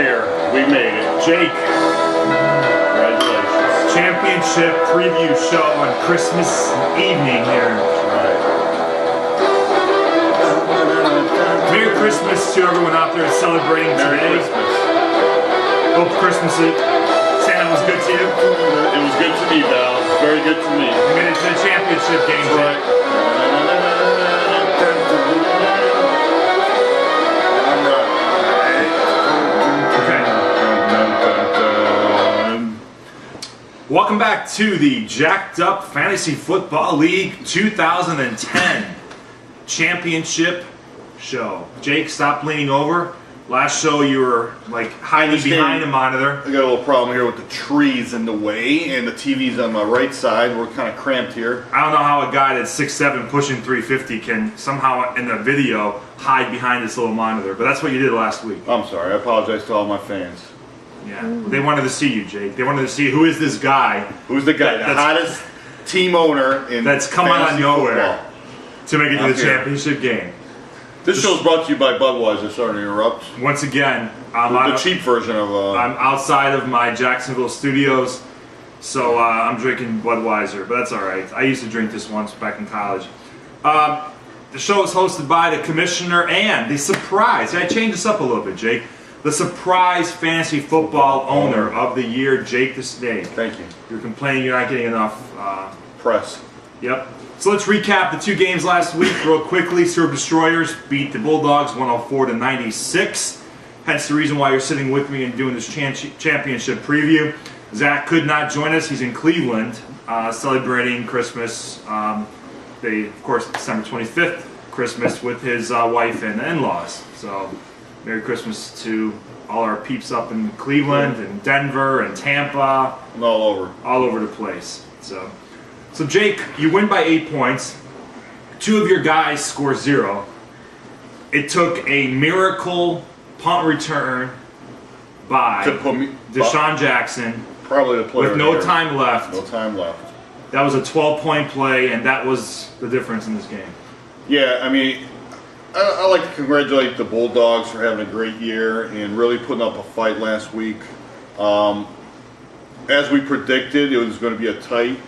here. We made it. Jake, Congratulations. championship preview show on Christmas evening here. Right. Merry Christmas to everyone out there celebrating Merry today. Christmas. Hope Christmas Santa was good to you. It was good to me, Val. Very good to me. We made it to the championship game, That's Jake. right. Welcome back to the Jacked Up Fantasy Football League 2010 Championship Show. Jake, stop leaning over. Last show you were like hiding behind a monitor. I got a little problem here with the trees in the way, and the TV's on my right side. We're kind of cramped here. I don't know how a guy that's 6'7", pushing 350 can somehow in the video hide behind this little monitor, but that's what you did last week. I'm sorry. I apologize to all my fans. Yeah, they wanted to see you, Jake. They wanted to see who is this guy Who's the guy? The hottest team owner in that's come out of fantasy nowhere football. to make it to Out the here. championship game. This show's brought to you by Budweiser. Sorry to interrupt. Once again, I'm The cheap version of. I'm outside of my Jacksonville studios, so I'm drinking Budweiser, but that's all right. I used to drink this once back in college. The show is hosted by the commissioner and the surprise. I changed this up a little bit, Jake. The surprise fantasy football owner of the year, Jake the Snake. Thank you. You're complaining you're not getting enough. Press. Yep. So let's recap the two games last week real quickly. Serb Destroyers beat the Bulldogs 104-96. Hence the reason why you're sitting with me and doing this championship preview. Zach could not join us. He's in Cleveland celebrating Christmas. Of course, December 25th, Christmas with his wife and in-laws. So Merry Christmas to all our peeps up in Cleveland and Denver and Tampa. And all over. All over the place. So Jake, you win by 8 points. Two of your guys score 0. It took a miracle punt return by To put me, Deshaun Jackson probably the player with no there. time left. No time left. That was a 12-point play, and that was the difference in this game. Yeah, I mean, I like to congratulate the Bulldogs for having a great year and really putting up a fight last week. As we predicted, it was going to be a tight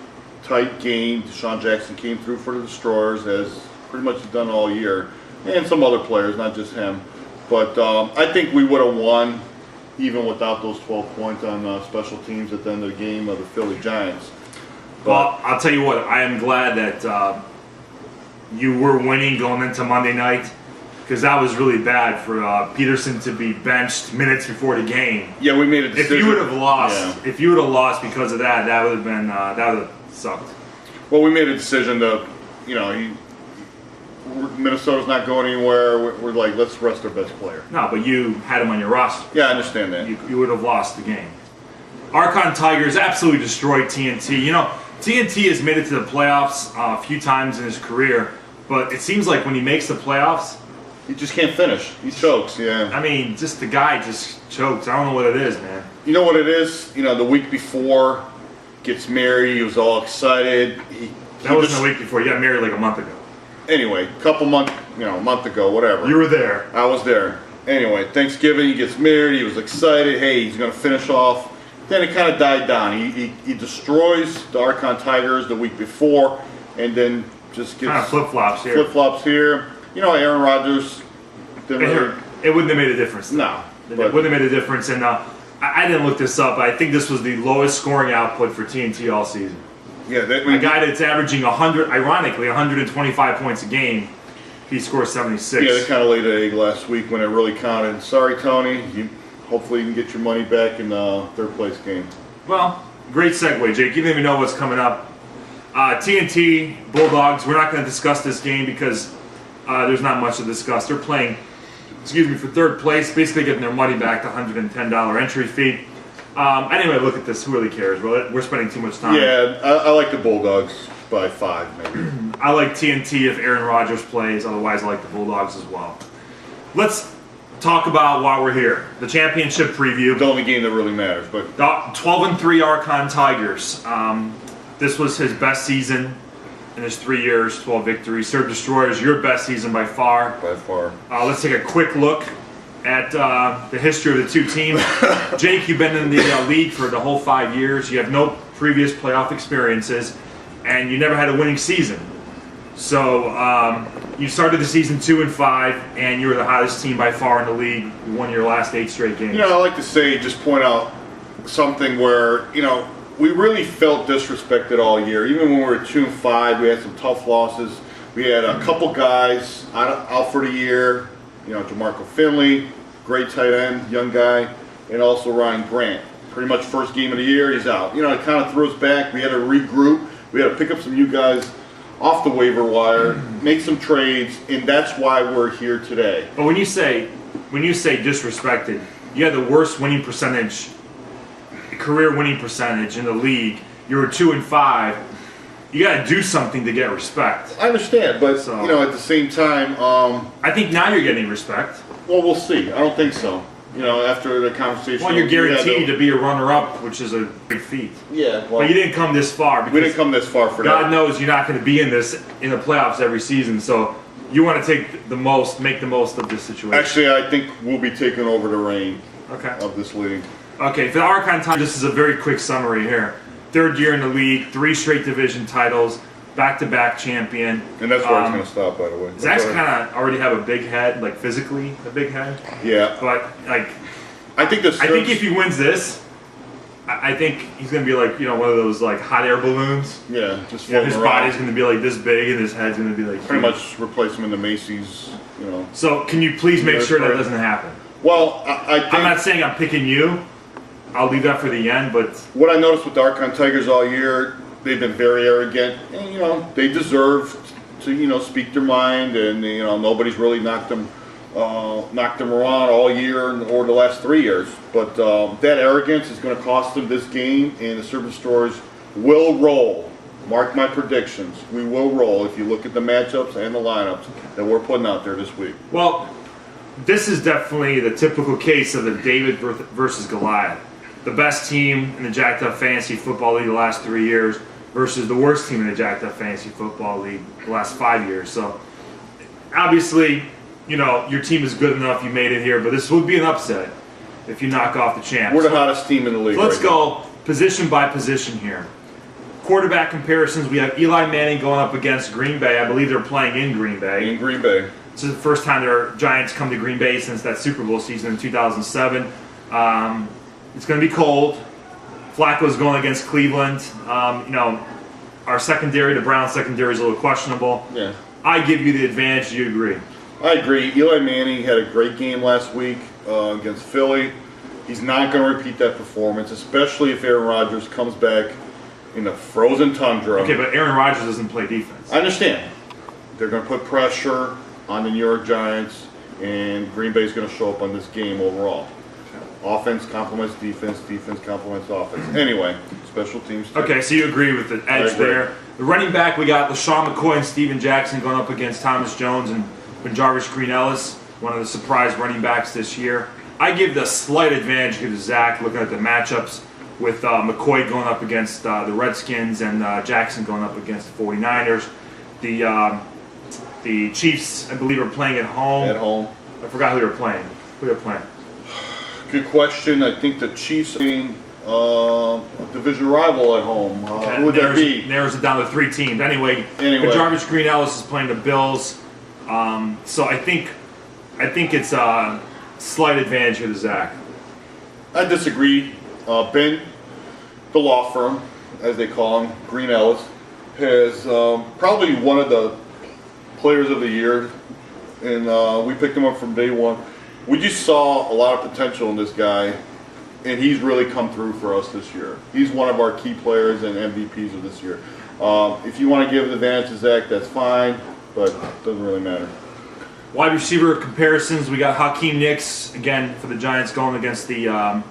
game. Deshaun Jackson came through for the Destroyers, as pretty much he's done all year, and some other players, not just him. But I think we would have won even without those 12 points on special teams at the end of the game of the Philly Giants. Well, I'll tell you what, I am glad that you were winning going into Monday night, because that was really bad for Peterson to be benched minutes before the game. Yeah, we made a decision. If you would have lost, because of that, that would have been that would have sucked. Well, we made a decision to, Minnesota's not going anywhere. We're like, let's rest our best player. No, but you had him on your roster. Yeah, I understand that. You would have lost the game. Archon Tigers absolutely destroyed TNT. TNT has made it to the playoffs a few times in his career, but it seems like when he makes the playoffs, He just can't finish. He chokes, yeah. I mean, just the guy just chokes. I don't know what it is, man. You know what it is? The week before, gets married. He was all excited. That wasn't a week before. You got married like a month ago. Anyway, a month ago, whatever. You were there. I was there. Anyway, Thanksgiving, he gets married. He was excited. Hey, he's going to finish off. Then it kind of died down. He destroys the Archon Tigers the week before, and then just gets Kind of flip-flops here. Flip-flops here. Aaron Rodgers didn't really. It wouldn't have made a difference. No. It wouldn't have made a difference. And I didn't look this up, but I think this was the lowest scoring output for TNT all season. Yeah, A guy that's averaging 125 points a game, he scores 76. Yeah, they kind of laid an egg last week when it really counted. Sorry, Tony. Hopefully you can get your money back in the third place game. Well, great segue, Jake. You didn't even know what's coming up. TNT, Bulldogs, we're not going to discuss this game because there's not much to discuss. They're playing, for third place, basically getting their money back, the $110 entry fee. Anyway, look at this. Who really cares? We're spending too much time. Yeah, I like the Bulldogs by 5, maybe. I like TNT if Aaron Rodgers plays. Otherwise, I like the Bulldogs as well. Let's talk about why we're here. The championship preview. The only game that really matters. But 12-3 Archon Tigers. This was his best season in his 3 years, 12 victories. Serb Destroyers, your best season by far. By far. Let's take a quick look at the history of the two teams. Jake, you've been in the league for the whole 5 years. You have no previous playoff experiences, and you never had a winning season. So you started the season 2-5, and you were the hottest team by far in the league. You won your last 8 straight games. You know, I like to say, just point out something where, you know, we really felt disrespected all year. Even when we were 2-5, we had some tough losses. We had a couple guys out for the year. You know, DeMarco Finley, great tight end, young guy, and also Ryan Grant. Pretty much first game of the year, he's out. You know, it kind of threw us back. We had to regroup. We had to pick up some new guys off the waiver wire, make some trades, and that's why we're here today. But when you say disrespected, you had the worst winning percentage, career winning percentage in the league. You were 2-5. You got to do something to get respect. I understand, but you know, at the same time, I think now you're getting respect. well, we'll see. I don't think so. You know, after the conversation, Well, you're guaranteed to be a runner-up, which is a big feat. Yeah, well, But you didn't come this far. we didn't come this far for God that. knows you're not going to be in the playoffs every season. So you want to make the most of this situation. Actually, I think we'll be taking over the reign Okay. of this league. Okay, for the Archon time, this is a very quick summary here. 3rd year in the league, 3 straight division titles, back-to-back champion. And that's where it's going to stop, by the way. Zach's kind of already have a big head, like physically a big head. Yeah, But like, I think this. I think if he wins this, I think he's gonna be like, you know, one of those like hot air balloons. yeah, just You know, his floating around. body's gonna be like this big, and his head's gonna be like Pretty huge. much replace him in the Macy's. You know. So can you please make Yeah, sure that correct. doesn't happen? Well, I think I'm not saying I'm picking you. I'll leave that for the end, but what I noticed with the Archon Tigers all year, they've been very arrogant, and you know they deserve to speak their mind, and you know nobody's really knocked them around all year or the last 3 years. But that arrogance is going to cost them this game, and the Serpent Stores will roll. Mark my predictions. We will roll if you look at the matchups and the lineups that we're putting out there this week. well, this is definitely the typical case of the David versus Goliath. The best team in the Jacked Up Fantasy Football League the last 3 years versus the worst team in the Jacked Up Fantasy Football League the last 5 years. So, obviously, you know, your team is good enough, you made it here, but this would be an upset if you knock off the champs. We're the hottest team in the league. So let's right go position by position here. Quarterback comparisons, we have Eli Manning going up against Green Bay. I believe they're playing in Green now. Bay. In Green Bay. This is the first time their Giants come to Green Bay since that Super Bowl season in 2007. It's going to be cold. Flacco's going against Cleveland. You know, our secondary, the Browns secondary, is a little questionable. Yeah. I give you the advantage. Do you agree? I agree. Eli Manning had a great game last week against Philly. He's not going to repeat that performance, especially if Aaron Rodgers comes back in the frozen tundra. Okay, but Aaron Rodgers doesn't play defense. I understand. They're going to put pressure on the New York Giants, and Green Bay's going to show up on this game overall. Offense complements defense, defense complements offense. Anyway, special teams. too. Okay, so you agree with the edge agree. there. The running back, we got LaShawn McCoy and Steven Jackson going up against Thomas Jones and Jarvis Green Ellis, one of the surprise running backs this year. I give the slight advantage to Zach looking at the matchups with McCoy going up against the Redskins and Jackson going up against the 49ers. The Chiefs, I believe, are playing at home. At home. I forgot who they were playing. Who they were playing? Good question. I think the Chiefs being a division rival at home. Who would that be? Narrows it down to 3 teams. Anyway. Jarvis Green Ellis is playing the Bills. So I think it's a slight advantage here to Zach. I disagree. Ben, the law firm, as they call him, Green Ellis, has probably one of the players of the year, and we picked him up from day one. We just saw a lot of potential in this guy, and he's really come through for us this year. He's one of our key players and MVPs of this year. If you want to give the advantage to Zach, that's fine, but it doesn't really matter. Wide receiver comparisons, we got Hakeem Nicks, again, for the Giants going against the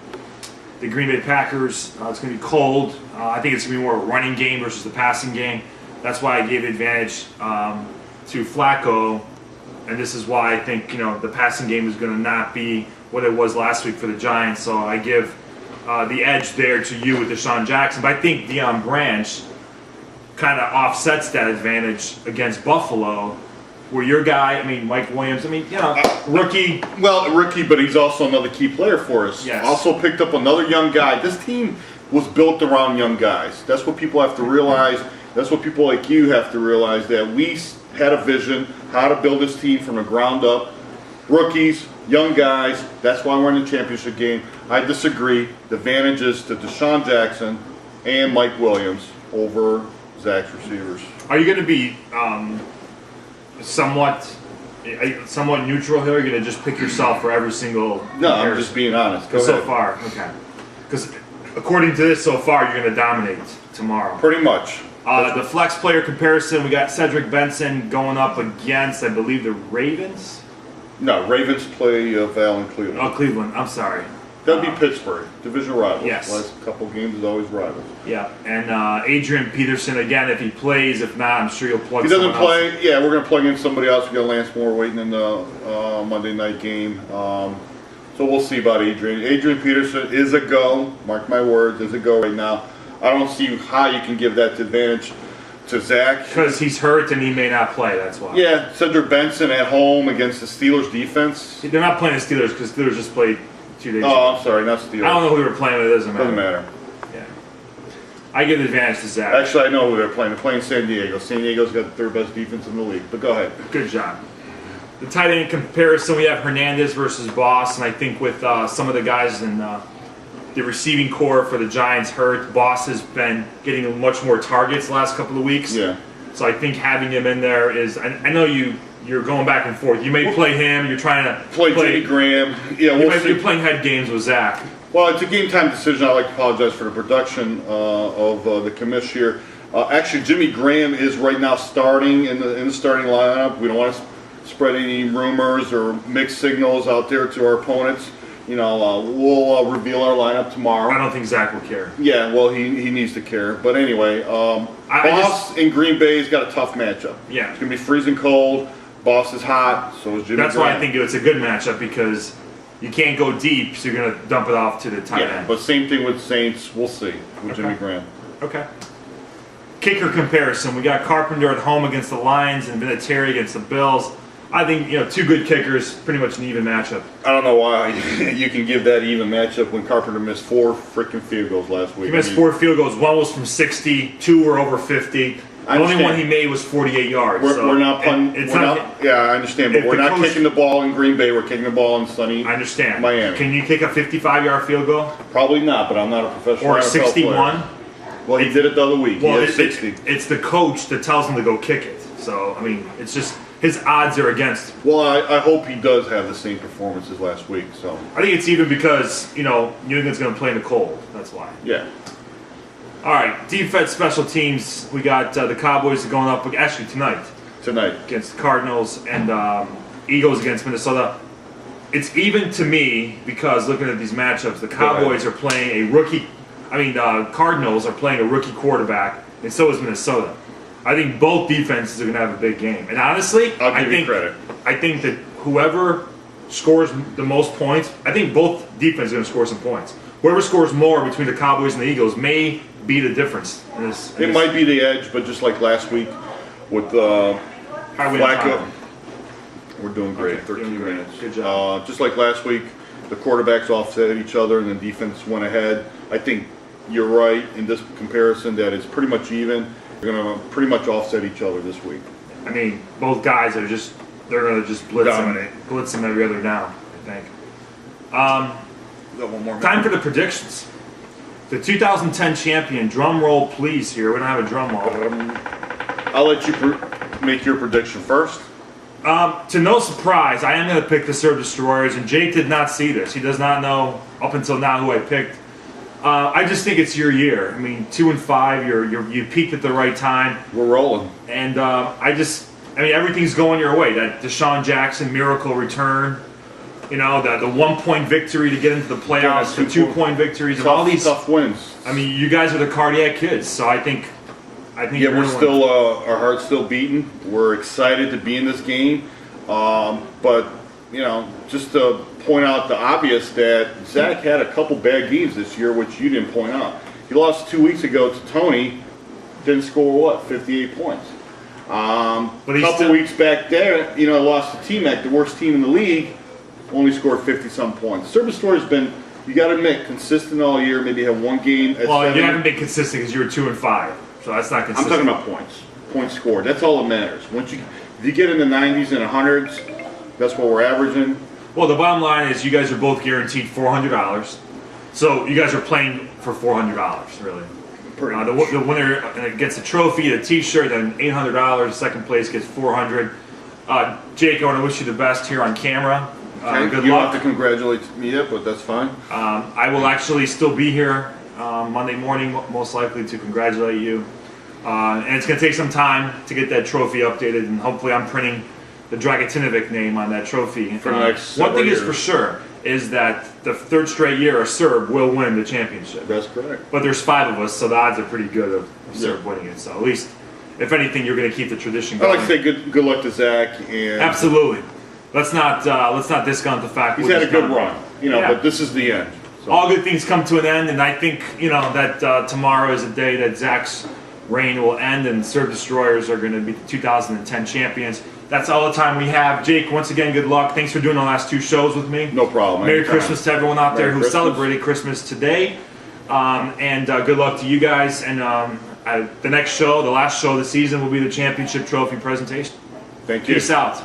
Green Bay Packers. It's going to be cold. I think it's going to be more a running game versus the passing game. That's why I gave advantage to Flacco, and this is why I think the passing game is going to not be what it was last week for the Giants. So I give the edge there to you with Deshaun Jackson. But I think Deion Branch kind of offsets that advantage against Buffalo where your guy, I mean, Mike Williams, I mean, rookie. Well, rookie, but he's also another key player for us. Yes. Also picked up another young guy. This team was built around young guys. That's what people have to realize. That's what people like you have to realize, that we had a vision how to build this team from the ground up. Rookies, young guys. That's why we're in the championship game. I disagree. The advantage is to Deshaun Jackson and Mike Williams over Zach's receivers. Are you going to be somewhat neutral here? Or are you going to just pick yourself for every single No, I'm comparison? just being honest. Go So ahead. far, okay. Because according to this, so far, you're going to dominate tomorrow. Pretty much. The flex player comparison, we got Cedric Benson going up against, I believe, the Ravens. No, Ravens play Val in Cleveland. Oh, Cleveland. I'm sorry. That'd be Pittsburgh, division rivals. Yes. Last couple games is always rivals. Yeah, and Adrian Peterson again. If he plays, if not, I'm sure you'll plug. If he doesn't someone else. play, yeah, we're going to plug in somebody else. We got Lance Moore waiting in the Monday night game. So we'll see about Adrian. Adrian Peterson is a go. Mark my words, is a go right now. I don't see how you can give that advantage to Zach. Because he's hurt and he may not play. That's why. Yeah, Cedric Benson at home against the Steelers defense. They're not playing the Steelers because Steelers just played 2 days ago. Oh, I'm sorry, not Steelers. I don't know who they were playing, but it doesn't matter. Doesn't matter. Yeah. I give the advantage to Zach. Actually, I know who they're playing. They're playing San Diego. San Diego's got the third best defense in the league. But go ahead. Good job. The tight end comparison, we have Hernandez versus Boss, and I think with some of the guys in the receiving core for the Giants hurt, Boss has been getting much more targets the last couple of weeks. Yeah. So I think having him in there is, I know you're going back and forth. You may play him. You're trying to Play Jimmy Graham. Yeah, we'll see. You're playing head games with Zach. Well, it's a game time decision. I'd like to apologize for the production of the commish here. Actually, Jimmy Graham is right now starting in the starting lineup. We don't want to spread any rumors or mixed signals out there to our opponents. We'll reveal our lineup tomorrow. I don't think Zach will care. Yeah, well, he needs to care. But anyway, Boss in Green Bay's got a tough matchup. Yeah. It's going to be freezing cold. Boss is hot, so is Jimmy That's Graham. why I think it's a good matchup because you can't go deep, so you're going to dump it off to the tight Yeah, end. but same thing with Saints. We'll see with Jimmy Graham. Okay. Kicker comparison. We got Carpenter at home against the Lions and Vinatieri against the Bills. I think, two good kickers, pretty much an even matchup. I don't know why you can give that even matchup when Carpenter missed 4 freaking field goals last week. He missed 4 field goals. One was from 60, 2 were over 50. The only one he made was 48 yards. We're not punting. Yeah, I understand, but we're not kicking the ball in Green Bay. We're kicking the ball in sunny I understand. Miami. Can you kick a 55-yard field goal? Probably not, but I'm not a professional Or a NFL 61? player. Well, he did it the other week. Well, he had 60. it's the coach that tells him to go kick it. So, I mean, it's just his odds are against. Well, I hope he does have the same performance as last week. So I think it's even because, New England's going to play in the cold. That's why. yeah. All right, defense, special teams. We got the Cowboys going up, actually tonight, against the Cardinals and Eagles against Minnesota. It's even to me because looking at these matchups, the Cowboys are playing a rookie. Cardinals are playing a rookie quarterback, and so is Minnesota. I think both defenses are going to have a big game. And honestly, I'll give you credit. I think that whoever scores the most points, I think both defenses are going to score some points. Whoever scores more between the Cowboys and the Eagles may be the difference. It might be the edge, but just like last week with Flacco, we're doing great. Okay, 13 doing great. minutes. Good job. Just like last week, the quarterbacks offset each other and the defense went ahead. I think you're right in this comparison that it's pretty much even. They're going to pretty much offset each other this week. I mean, both guys are they're going to just blitz them every other down, I think. We got one more minute. Time for the predictions. The 2010 champion, drum roll please here. We don't have a drum roll. I'll let you make your prediction first. To no surprise, I am going to pick the Serb Destroyers, and Jake did not see this. He does not know up until now who I picked. I just think it's your year. I mean, 2-5, you peaked at the right time. We're rolling. And everything's going your way. That Deshaun Jackson miracle return, the 1-point victory to get into the playoffs, the 2-point victories, and all these tough wins. I mean, you guys are the cardiac kids, so I think. Yeah, we're still our heart's still beating. We're excited to be in this game, but just to point out the obvious that Zach had a couple bad games this year, which you didn't point out. He lost 2 weeks ago to Tony, didn't score 58 points. But A he's couple still- weeks back there, lost to T-Mac, the worst team in the league, only scored 50-some points. Servicestore's been, you got to admit, consistent all year. Maybe have one game at Well, 7. you haven't been consistent because you were 2-5, so that's not I'm consistent. talking about points scored. That's all that matters. If you get in the 90s and 100s, that's what we're averaging. Well, the bottom line is you guys are both guaranteed $400, so you guys are playing for $400, really. Pretty The winner gets a trophy, a T-shirt, then $800. Second place gets $400. Jake, I want to wish you the best here on camera. Okay? Good You don't luck. have to congratulate me yet, but that's fine. I will actually still be here Monday morning, most likely, to congratulate you. And it's going to take some time to get that trophy updated, and hopefully I'm printing the Dragotinovic name on that trophy. For the next one thing several is for years. sure is that the third straight year a Serb will win the championship. That's correct. But there's 5 of us, so the odds are pretty good of Serb Yeah. winning it. So at least, if anything, you're going to keep the tradition I'd going. like to say good luck to Zach. And Absolutely. Let's not discount the fact he's what had a good done. run, Yeah. but this is the end. So. All good things come to an end, and I think that tomorrow is a day that Zach's reign will end, and Serb Destroyers are going to be the 2010 champions. That's all the time we have. Jake, once again, good luck. Thanks for doing the last 2 shows with me. No problem. Merry Anytime. Christmas to everyone out there Merry who Christmas. celebrated Christmas today, and good luck to you guys. And the next show, the last show of the season, will be the championship trophy presentation. Thank you. Peace out.